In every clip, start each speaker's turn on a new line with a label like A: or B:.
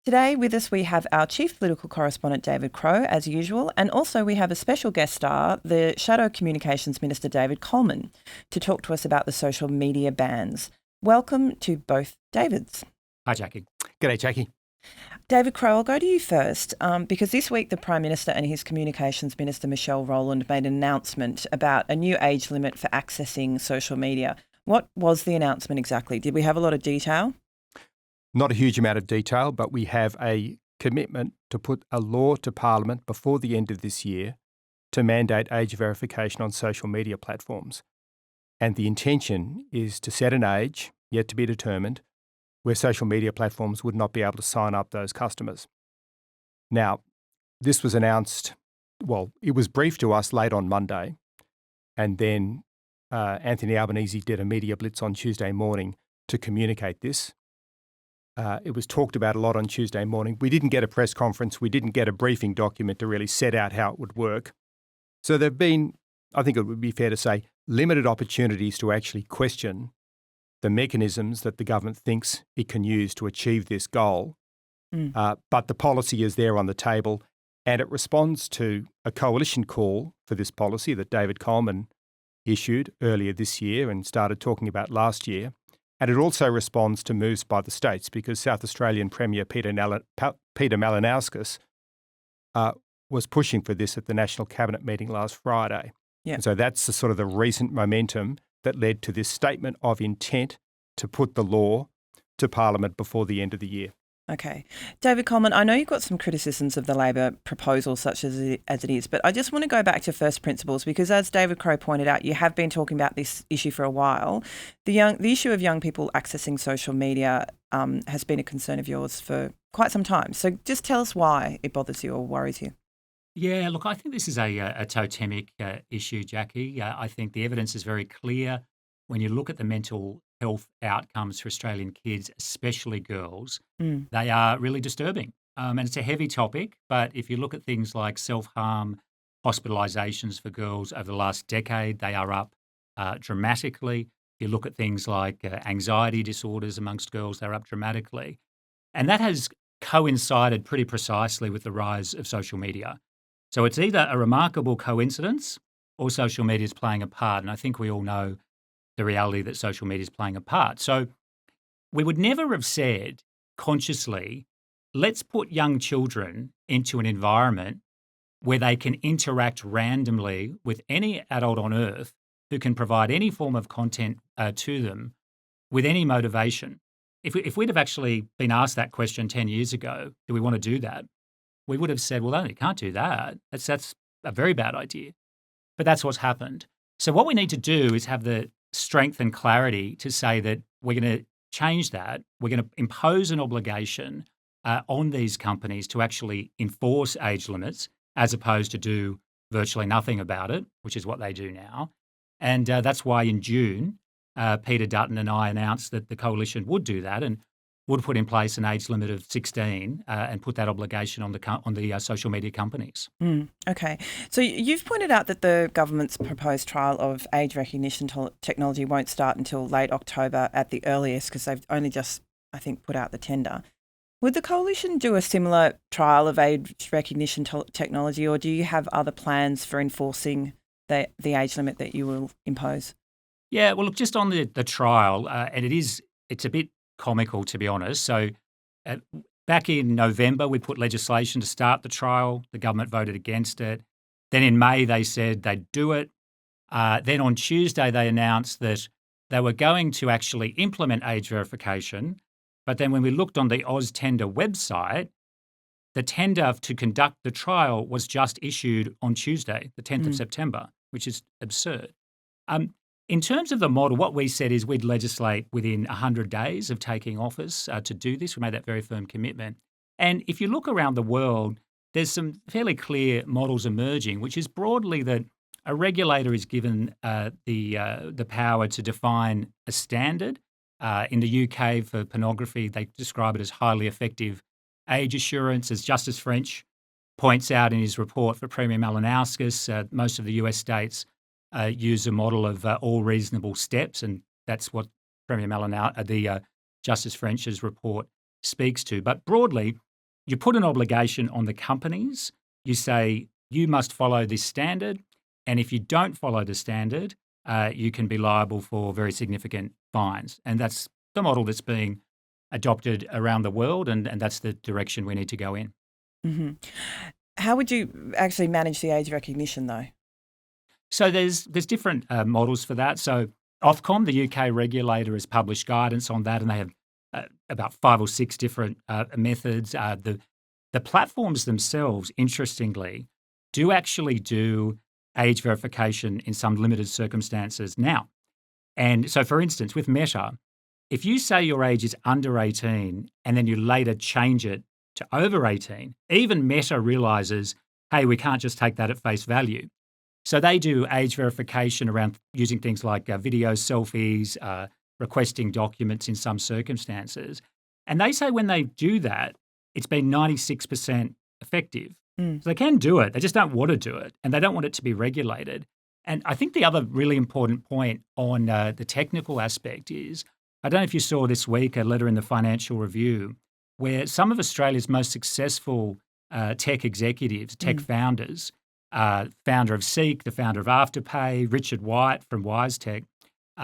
A: Today with us we have our Chief Political Correspondent David Crowe, as usual, and also we have a special guest star, the Shadow Communications Minister David Coleman, to talk to us about the social media bans. Welcome to both Davids.
B: Hi, Jackie.
C: G'day, Jackie.
A: David Crowe, I'll go to you first, because this week the Prime Minister and his Communications Minister Michelle Rowland made an announcement about a new age limit for accessing social media. What was the announcement exactly? Did we have a lot of detail?
C: Not a huge amount of detail, but we have a commitment to put a law to Parliament before the end of this year to mandate age verification on social media platforms. And the intention is to set an age, yet to be determined, where social media platforms would not be able to sign up those customers. Now, this was announced, it was briefed to us late on Monday, and then Anthony Albanese did a media blitz on Tuesday morning to communicate this. It was talked about a lot on Tuesday morning. We didn't get a press conference. We didn't get a briefing document to really set out how it would work. So there have been, I think it would be fair to say, limited opportunities to actually question the mechanisms that the government thinks it can use to achieve this goal. But the policy is there on the table, and it responds to a coalition call for this policy that David Coleman issued earlier this year and started talking about last year. And it also responds to moves by the states, because South Australian Premier Peter Malinauskas was pushing for this at the National Cabinet meeting last Friday.
A: Yeah.
C: And so that's the sort of the recent momentum that led to this statement of intent to put the law to Parliament before the end of the year.
A: Okay. David Coleman, I know you've got some criticisms of the Labor proposal such as it is, but I just want to go back to first principles because, as David Crowe pointed out, you have been talking about this issue for a while. The issue of young people accessing social media has been a concern of yours for quite some time. So just tell us why it bothers you or worries you.
B: Yeah, look, I think this is a totemic issue, Jackie. I think the evidence is very clear. When you look at the mental health outcomes for Australian kids, especially girls, they are really disturbing. And it's a heavy topic, but if you look at things like self-harm, hospitalisations for girls over the last decade, they are up dramatically. If you look at things like anxiety disorders amongst girls, they're up dramatically. And that has coincided pretty precisely with the rise of social media. So it's either a remarkable coincidence or social media is playing a part. And I think we all know the reality that social media is playing a part. So we would never have said consciously, let's put young children into an environment where they can interact randomly with any adult on earth who can provide any form of content to them with any motivation. If we'd have actually been asked that question 10 years ago, do we want to do that? We would have said, well, no, you can't do that. That's a very bad idea. But that's what's happened. So what we need to do is have the strength and clarity to say that we're going to change that. We're going to impose an obligation on these companies to actually enforce age limits as opposed to do virtually nothing about it, which is what they do now. And that's why in June, Peter Dutton and I announced that the coalition would do that and would put in place an age limit of 16 and put that obligation on the social media companies.
A: Okay. So you've pointed out that the government's proposed trial of age recognition technology won't start until late October at the earliest because they've only just, I think, put out the tender. Would the coalition do a similar trial of age recognition technology, or do you have other plans for enforcing the age limit that you will impose?
B: Yeah, well, look, just on the trial, and it's a bit comical, to be honest. So back in November, we put legislation to start the trial. The government voted against it. Then in May, they said they'd do it. Then on Tuesday, they announced that they were going to actually implement age verification. But then when we looked on the AusTender website, the tender to conduct the trial was just issued on Tuesday, the 10th of September, which is absurd. In terms of the model, what we said is we'd legislate within 100 days of taking office to do this. We made that very firm commitment. And if you look around the world, there's some fairly clear models emerging, which is broadly that a regulator is given the power to define a standard. In the UK for pornography, they describe it as highly effective age assurance. As Justice French points out in his report for Premier Malinauskas, most of the US states use a model of all reasonable steps, and that's what Premier Justice French's report speaks to. But broadly, you put an obligation on the companies. You say, you must follow this standard. And if you don't follow the standard, you can be liable for very significant fines. And that's the model that's being adopted around the world, and that's the direction we need to go in.
A: Mm-hmm. How would you actually manage the age recognition, though?
B: So there's different models for that. So Ofcom, the UK regulator, has published guidance on that, and they have about 5 or 6 different methods. The platforms themselves, interestingly, do actually do age verification in some limited circumstances now. And so, for instance, with Meta, if you say your age is under 18 and then you later change it to over 18, even Meta realizes, hey, we can't just take that at face value. So they do age verification around using things like video selfies, requesting documents in some circumstances. And they say when they do that, it's been 96% effective. So they can do it. They just don't want to do it, and they don't want it to be regulated. And I think the other really important point on the technical aspect is, I don't know if you saw this week a letter in the Financial Review where some of Australia's most successful tech executives, tech founders, founder of Seek, the founder of Afterpay, Richard White from WiseTech,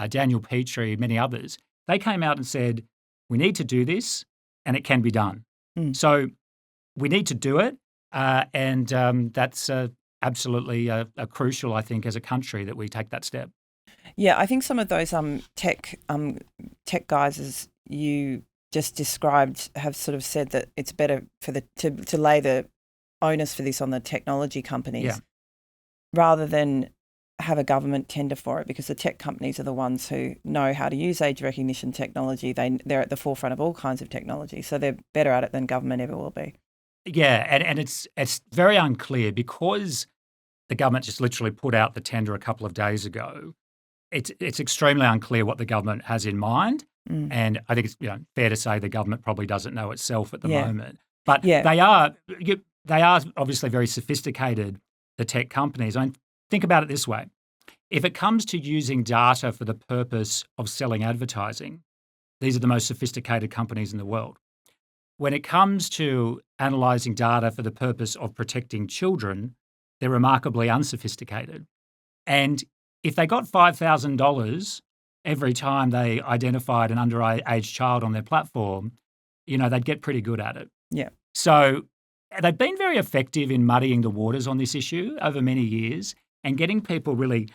B: Daniel Petrie, many others, they came out and said, we need to do this and it can be done. So we need to do it. And that's absolutely crucial, I think, as a country that we take that step.
A: Yeah, I think some of those tech guys, as you just described, have sort of said that it's better for to lay the onus for this on the technology companies rather than have a government tender for it, because the tech companies are the ones who know how to use age recognition technology. They're at the forefront of all kinds of technology, so they're better at it than government ever will be.
B: Yeah, and it's very unclear because the government just literally put out the tender a couple of days ago. It's extremely unclear what the government has in mind, and I think it's fair to say the government probably doesn't know itself at the moment. But they are obviously very sophisticated, the tech companies. I mean, think about it this way: if it comes to using data for the purpose of selling advertising, these are the most sophisticated companies in the world. When it comes to analysing data for the purpose of protecting children, they're remarkably unsophisticated. And if they got $5,000 every time they identified an underage child on their platform, they'd get pretty good at it.
A: Yeah.
B: So they've been very effective in muddying the waters on this issue over many years and getting people really,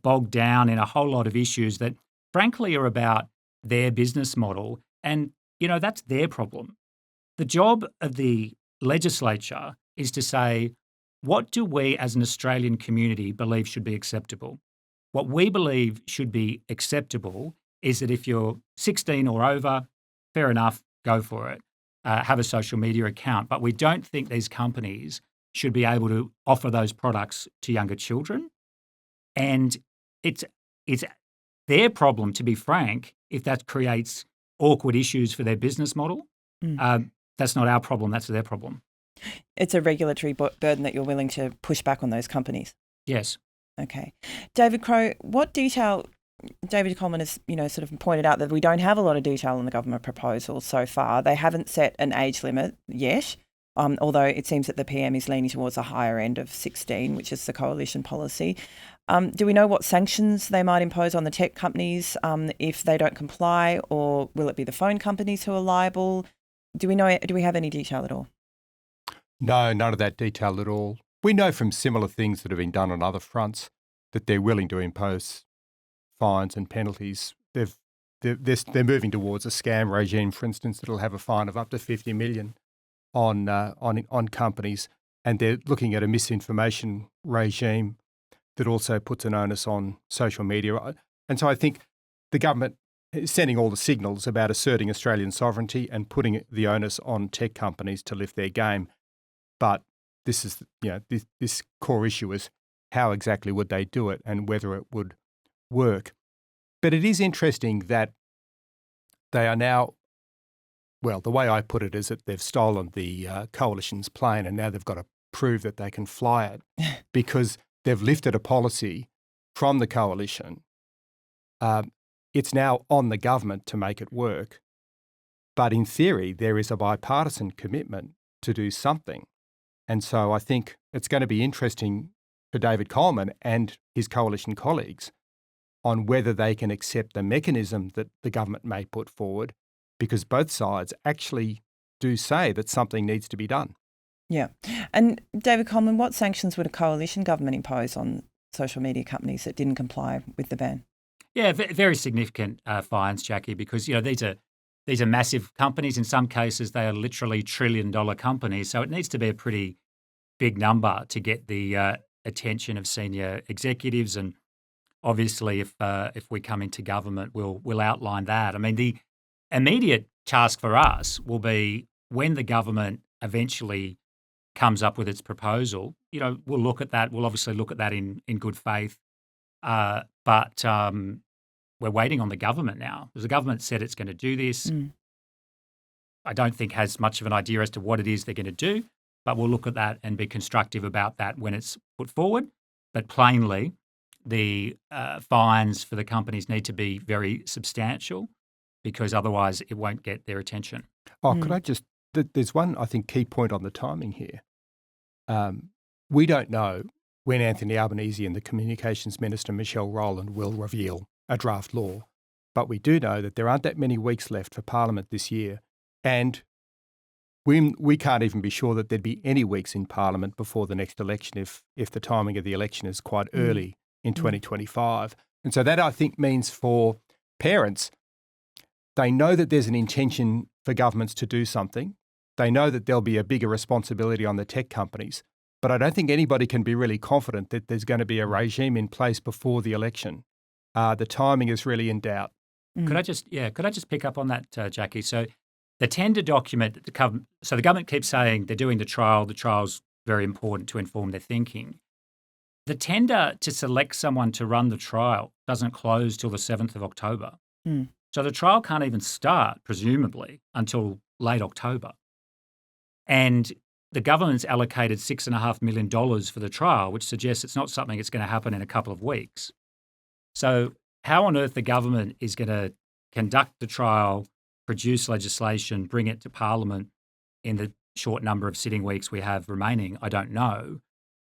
B: bogged down in a whole lot of issues that frankly are about their business model. And, that's their problem. The job of the legislature is to say, what do we as an Australian community believe should be acceptable? What we believe should be acceptable is that if you're 16 or over, fair enough, go for it. Have a social media account. But we don't think these companies should be able to offer those products to younger children. And it's their problem, to be frank, if that creates awkward issues for their business model. That's not our problem, that's their problem.
A: It's a regulatory burden that you're willing to push back on those companies.
B: Yes.
A: Okay. David Crowe, what detail, David Coleman has, sort of pointed out that we don't have a lot of detail in the government proposal so far. They haven't set an age limit yet, although it seems that the PM is leaning towards a higher end of 16, which is the coalition policy. Do we know what sanctions they might impose on the tech companies if they don't comply, or will it be the phone companies who are liable? Do we have any detail at all?
C: No, none of that detail at all. We know from similar things that have been done on other fronts that they're willing to impose fines and penalties. They're moving towards a scam regime, for instance, that'll have a fine of up to $50 million on companies, and they're looking at a misinformation regime that also puts an onus on social media. And so I think the government is sending all the signals about asserting Australian sovereignty and putting the onus on tech companies to lift their game. But this is, this core issue is how exactly would they do it and whether it would work. But it is interesting that they are now, well, the way I put it is that they've stolen the coalition's plane and now they've got to prove that they can fly it because they've lifted a policy from the coalition. It's now on the government to make it work. But in theory, there is a bipartisan commitment to do something. And so I think it's going to be interesting for David Coleman and his coalition colleagues on whether they can accept the mechanism that the government may put forward, because both sides actually do say that something needs to be done.
A: Yeah. And David Coleman, what sanctions would a coalition government impose on social media companies that didn't comply with the ban?
B: Yeah, very significant fines, Jackie, because these are massive companies. In some cases, they are literally trillion-dollar companies. So it needs to be a pretty big number to get the attention of senior executives. And obviously, if we come into government, we'll outline that. I mean, the immediate task for us will be when the government eventually comes up with its proposal. We'll look at that. We'll obviously look at that in good faith. But we're waiting on the government now, because the government said it's going to do this. I don't think has much of an idea as to what it is they're going to do, but we'll look at that and be constructive about that when it's put forward. But plainly, the fines for the companies need to be very substantial, because otherwise it won't get their attention.
C: Could I just, there's one, I think, key point on the timing here. We don't know when Anthony Albanese and the Communications Minister, Michelle Rowland, will reveal a draft law. But we do know that there aren't that many weeks left for Parliament this year. And we can't even be sure that there'd be any weeks in Parliament before the next election if the timing of the election is quite early in 2025. And so that, I think, means for parents, they know that there's an intention for governments to do something. They know that there'll be a bigger responsibility on the tech companies. But I don't think anybody can be really confident that there's going to be a regime in place before the election. The timing is really in doubt.
B: Could I just pick up on that, Jackie? So the tender document, so the government keeps saying they're doing the trial. The trial's very important to inform their thinking. The tender to select someone to run the trial doesn't close till the 7th of October. So the trial can't even start, presumably, until late October. And the government's allocated $6.5 million for the trial, which suggests it's not something that's going to happen in a couple of weeks. So how on earth the government is going to conduct the trial, produce legislation, bring it to Parliament in the short number of sitting weeks we have remaining, I don't know.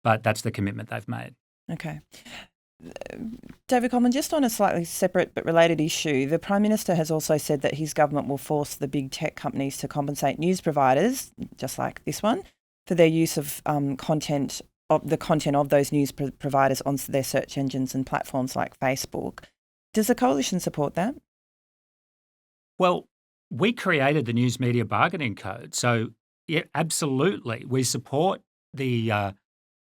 B: But that's the commitment they've made.
A: Okay. David Coleman, just on a slightly separate but related issue, the Prime Minister has also said that his government will force the big tech companies to compensate news providers, just like this one, for their use of content of those news providers on their search engines and platforms like Facebook. Does the coalition support that?
B: Well, we created the News Media Bargaining Code. So, yeah, absolutely. We support the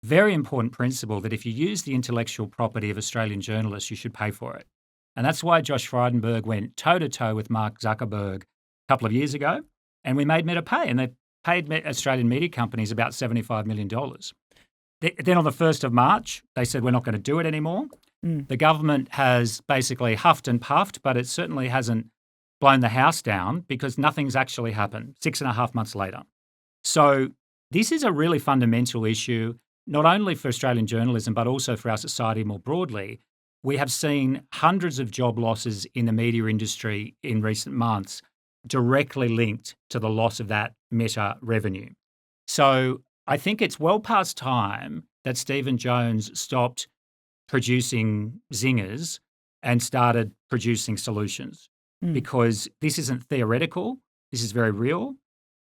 B: very important principle that if you use the intellectual property of Australian journalists, you should pay for it. And that's why Josh Frydenberg went toe-to-toe with Mark Zuckerberg a couple of years ago, and we made Meta pay, and they paid Australian media companies about $75 million. Then on the 1st of March, they said, we're not going to do it anymore. The government has basically huffed and puffed, but it certainly hasn't blown the house down because nothing's actually happened 6.5 months later. So this is a really fundamental issue, not only for Australian journalism, but also for our society more broadly. We have seen hundreds of job losses in the media industry in recent months directly linked to the loss of that Meta revenue. So I think it's well past time that Stephen Jones stopped producing zingers and started producing solutions, because this isn't theoretical, this is very real,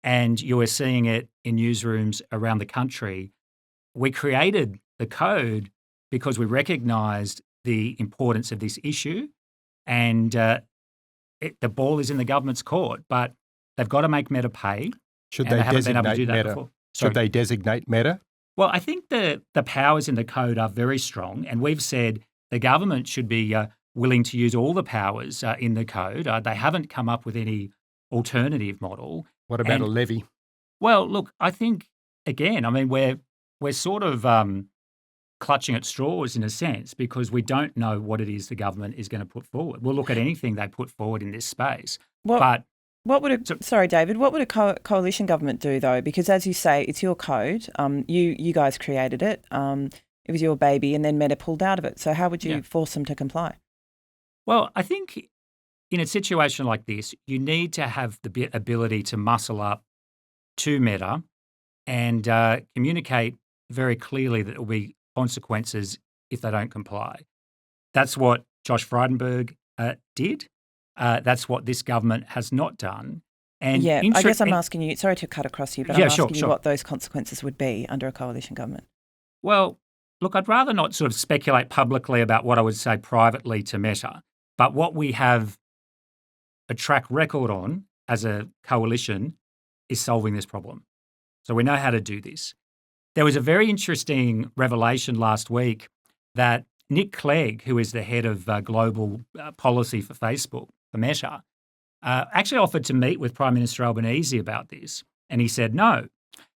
B: and you are seeing it in newsrooms around the country. We created the code because we recognised the importance of this issue, and the ball is in the government's court, but they've got to make Meta pay.
C: Should
B: and
C: they
B: haven't been able to
C: designate
B: do that
C: Meta?
B: before.
C: Should they designate Meta?
B: Well, I think the powers in the code are very strong, and we've said the government should be willing to use all the powers in the code. They haven't come up with any alternative model.
C: What about a levy?
B: Well, look, I think, again, I mean, we're sort of clutching at straws in a sense, because we don't know what it is the government is going to put forward. We'll look at anything they put forward in this space.
A: What would sorry, David, what would a coalition government do, though? Because as you say, it's your code. You guys created it. It was your baby, and then Meta pulled out of it. So how would you force them to comply?
B: Well, I think in a situation like this, you need to have the ability to muscle up to Meta and communicate very clearly that there will be consequences if they don't comply. That's what Josh Frydenberg did. That's what this government has not done. And
A: I guess I'm asking you, sorry to cut across you, but I'm asking you what those consequences would be under a coalition government.
B: Well, look, I'd rather not sort of speculate publicly about what I would say privately to Meta, but what we have a track record on as a coalition is solving this problem. So we know how to do this. There was a very interesting revelation last week that Nick Clegg, who is the head of global policy for Facebook, for Meta, actually offered to meet with Prime Minister Albanese about this, and he said no.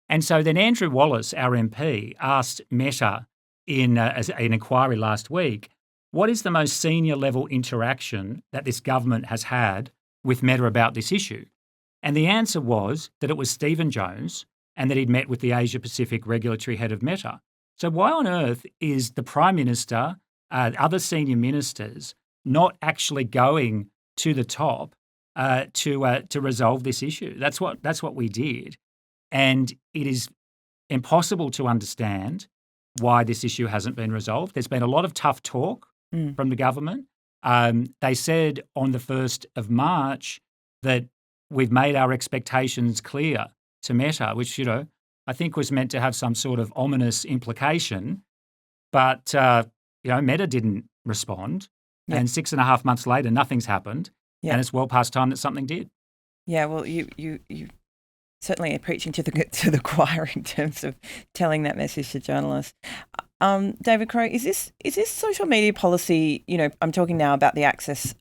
B: And so then Andrew Wallace, our MP, asked Meta in an inquiry last week, what is the most senior level interaction that this government has had with Meta about this issue? And the answer was that it was Stephen Jones and that he'd met with the Asia Pacific regulatory head of Meta. So why on earth is the Prime Minister, other senior ministers, not actually going to the top to resolve this issue? That's what we did. And it is impossible to understand why this issue hasn't been resolved. There's been a lot of tough talk from the government. They said on the 1st of March that we've made our expectations clear to Meta, which, I think was meant to have some sort of ominous implication. But, Meta didn't respond. Yep. And 6.5 months later, nothing's happened. Yep. And it's well past time that something did.
A: Yeah, well, you certainly are preaching to the choir in terms of telling that message to journalists. David Crowe, is this social media policy, I'm talking now about the access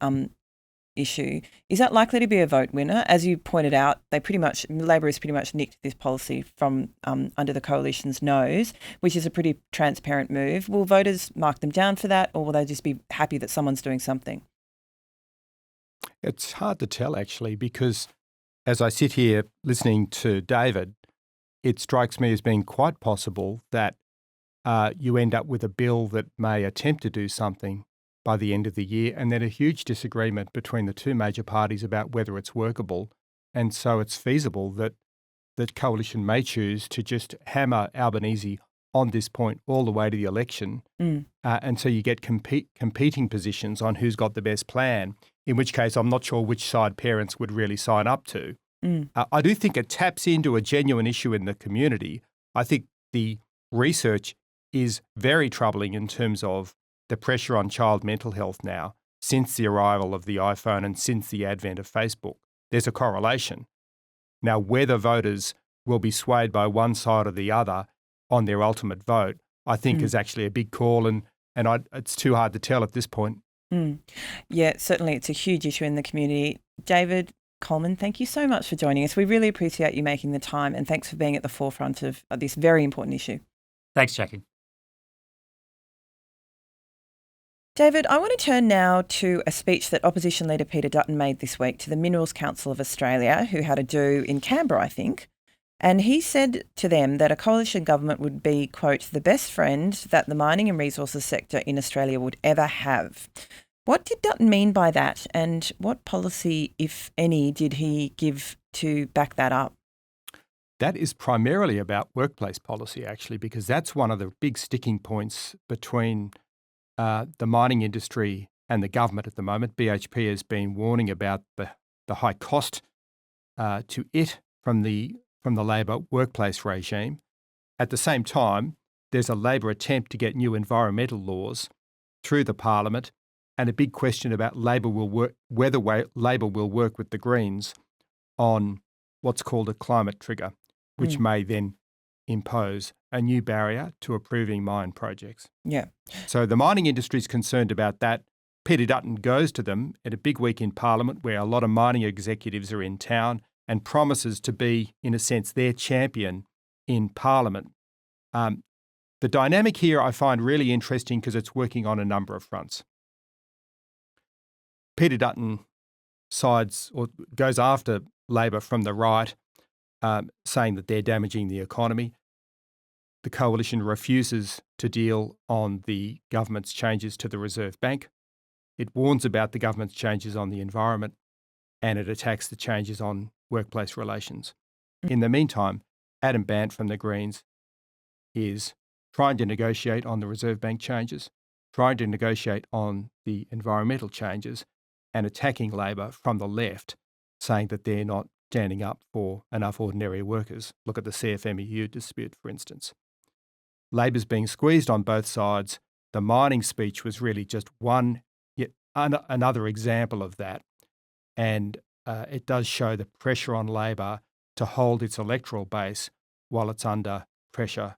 A: issue, is that likely to be a vote winner? As you pointed out, Labor has pretty much nicked this policy from under the coalition's nose, which is a pretty transparent move. Will voters mark them down for that, or will they just be happy that someone's doing something?
C: It's hard to tell, actually, because as I sit here listening to David, it strikes me as being quite possible that you end up with a bill that may attempt to do something by the end of the year, and then a huge disagreement between the two major parties about whether it's workable. And so it's feasible that the coalition may choose to just hammer Albanese on this point all the way to the election. And so you get competing positions on who's got the best plan, in which case I'm not sure which side parents would really sign up to. I do think it taps into a genuine issue in the community. I think the research is very troubling in terms of the pressure on child mental health now since the arrival of the iPhone and since the advent of Facebook. There's a correlation. Now, whether voters will be swayed by one side or the other on their ultimate vote, I think is actually a big call, and it's too hard to tell at this point.
A: Yeah, certainly it's a huge issue in the community. David Coleman, thank you so much for joining us. We really appreciate you making the time, and thanks for being at the forefront of this very important issue.
B: Thanks, Jackie.
A: David, I want to turn now to a speech that Opposition Leader Peter Dutton made this week to the Minerals Council of Australia, who had a do in Canberra, I think. And he said to them that a coalition government would be, quote, the best friend that the mining and resources sector in Australia would ever have. What did Dutton mean by that, and what policy, if any, did he give to back that up?
C: That is primarily about workplace policy, actually, because that's one of the big sticking points between the mining industry and the government at the moment. BHP has been warning about the high cost to it from the Labor workplace regime. At the same time, there's a Labor attempt to get new environmental laws through the Parliament, and a big question about whether Labor will work with the Greens on what's called a climate trigger, which may then impose a new barrier to approving mine projects.
A: Yeah.
C: So the mining industry is concerned about that. Peter Dutton goes to them at a big week in Parliament where a lot of mining executives are in town and promises to be, in a sense, their champion in Parliament. The dynamic here I find really interesting because it's working on a number of fronts. Peter Dutton sides or goes after Labor from the right, saying that they're damaging the economy. The coalition refuses to deal on the government's changes to the Reserve Bank. It warns about the government's changes on the environment, and it attacks the changes on workplace relations. In the meantime, Adam Bandt from the Greens is trying to negotiate on the Reserve Bank changes, trying to negotiate on the environmental changes, and attacking Labor from the left, saying that they're not standing up for enough ordinary workers. Look at the CFMEU dispute, for instance. Labor's being squeezed on both sides. The mining speech was really just yet another example of that. And it does show the pressure on Labor to hold its electoral base while it's under pressure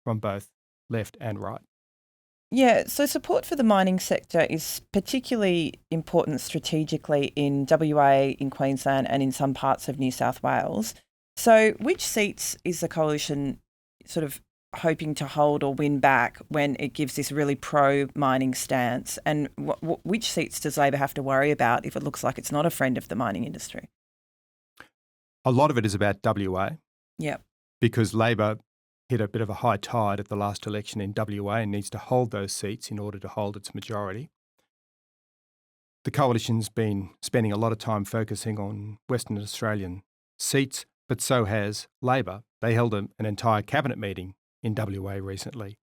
C: from both left and right.
A: Yeah, so support for the mining sector is particularly important strategically in WA, in Queensland and in some parts of New South Wales. So which seats is the coalition sort of hoping to hold or win back when it gives this really pro-mining stance? And which seats does Labor have to worry about if it looks like it's not a friend of the mining industry?
C: A lot of it is about WA.
A: Yeah.
C: Because Labor hit a bit of a high tide at the last election in WA and needs to hold those seats in order to hold its majority. The coalition's been spending a lot of time focusing on Western Australian seats, but so has Labor. They held an entire cabinet meeting in WA recently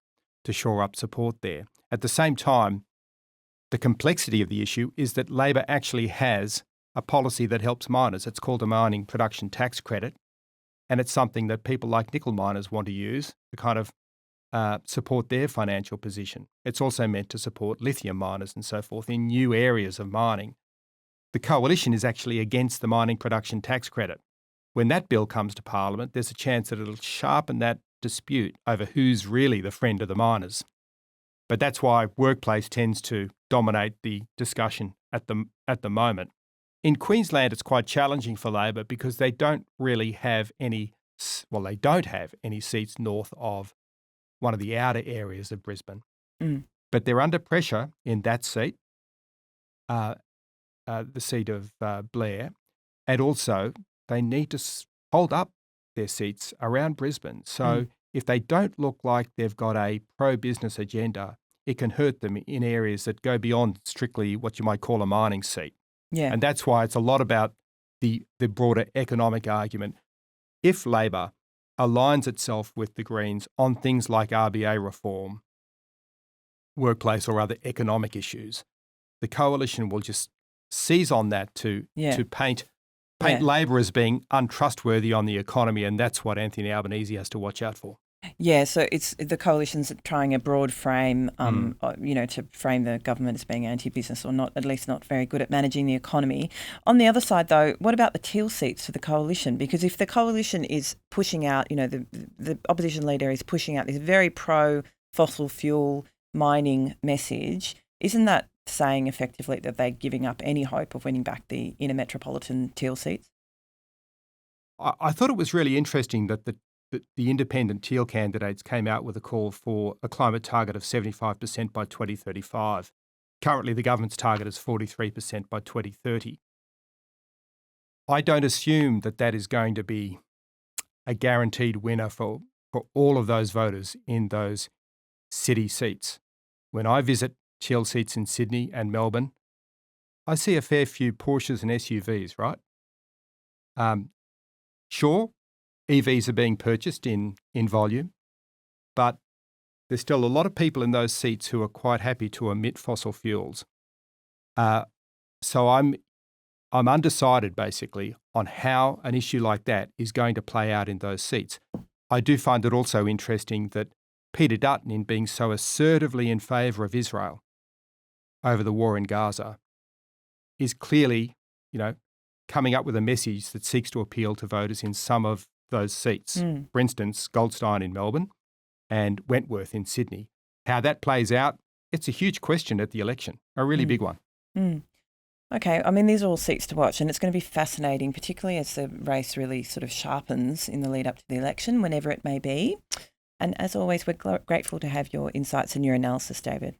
C: to shore up support there. At the same time, the complexity of the issue is that Labor actually has a policy that helps miners. It's called a mining production tax credit. And it's something that people like nickel miners want to use to kind of support their financial position. It's also meant to support lithium miners and so forth in new areas of mining. The coalition is actually against the mining production tax credit. When that bill comes to Parliament, there's a chance that it'll sharpen that dispute over who's really the friend of the miners. But that's why workplace tends to dominate the discussion at the moment. In Queensland, it's quite challenging for Labor because they don't have any seats north of one of the outer areas of Brisbane. But they're under pressure in that seat, the seat of Blair, and also they need to hold up their seats around Brisbane. So if they don't look like they've got a pro-business agenda, it can hurt them in areas that go beyond strictly what you might call a mining seat.
A: Yeah.
C: And that's why it's a lot about the broader economic argument. If Labor aligns itself with the Greens on things like RBA reform, workplace or other economic issues, the coalition will just seize on that to paint Labor as being untrustworthy on the economy, and that's what Anthony Albanese has to watch out for.
A: Yeah, so it's the coalition's trying a broad frame, to frame the government as being anti-business or not, at least not very good at managing the economy. On the other side, though, what about the teal seats for the coalition? Because if the coalition is pushing out, the opposition leader is pushing out this very pro-fossil fuel mining message, isn't that saying effectively that they're giving up any hope of winning back the inner metropolitan teal seats?
C: I thought it was really interesting that the independent teal candidates came out with a call for a climate target of 75% by 2035. Currently, the government's target is 43% by 2030. I don't assume that is going to be a guaranteed winner for all of those voters in those city seats. When I visit teal seats in Sydney and Melbourne, I see a fair few Porsches and SUVs, right? Sure, EVs are being purchased in volume, but there's still a lot of people in those seats who are quite happy to emit fossil fuels. So I'm undecided, basically, on how an issue like that is going to play out in those seats. I do find it also interesting that Peter Dutton, in being so assertively in favour of Israel over the war in Gaza, is clearly, coming up with a message that seeks to appeal to voters in some of those seats. For instance, Goldstein in Melbourne and Wentworth in Sydney. How that plays out, it's a huge question at the election, a really big one.
A: Okay, I mean, these are all seats to watch, and it's going to be fascinating, particularly as the race really sort of sharpens in the lead up to the election, whenever it may be. And as always, we're grateful to have your insights and your analysis, David.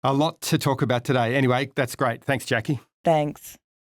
C: A lot to talk about today. Anyway, that's great. Thanks, Jackie.
A: Thanks.